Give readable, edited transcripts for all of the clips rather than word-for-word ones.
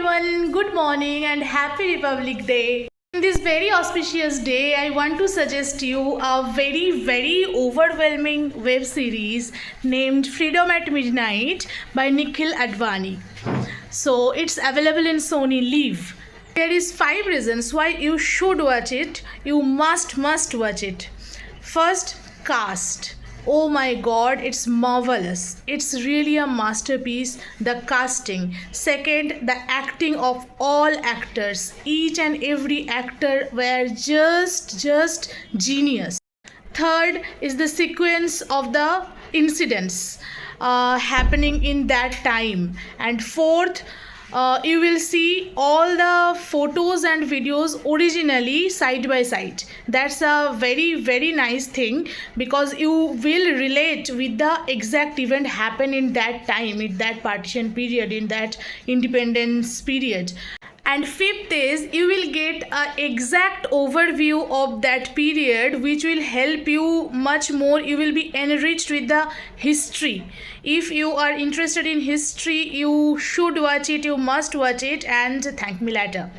everyone, good morning and happy Republic Day. In this very auspicious day, I want to suggest you a very overwhelming web series named Freedom at Midnight by Nikhil Advani. So it's available in Sony Live. There is 5 reasons why you should watch it. You must watch it. First, cast. Oh my god, it's marvelous. It's really a masterpiece. The casting. Second, the acting of all actors. Each and every actor were just genius. Third is the sequence of the incidents happening in that time. And fourth, you will see all the photos and videos originally side by side. That's a very nice thing because you will relate with the exact event happened in that time, in that partition period, in that independence period. And fifth is you will get an exact overview of that period which will help you much more. You will be enriched with the history. If you are interested in history, you should watch it, you must watch it and thank me later.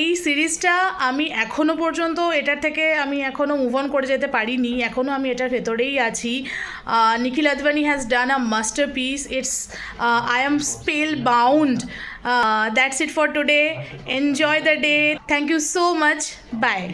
এই সিরিজটা আমি এখনও পর্যন্ত এটার থেকে আমি এখনও move on করে যেতে পারিনি, এখনও আমি এটার ভেতরেই আছি। Nikhil Advani has done a masterpiece. It's I am spellbound. That's it for today. Enjoy the day. Thank you so much. Bye.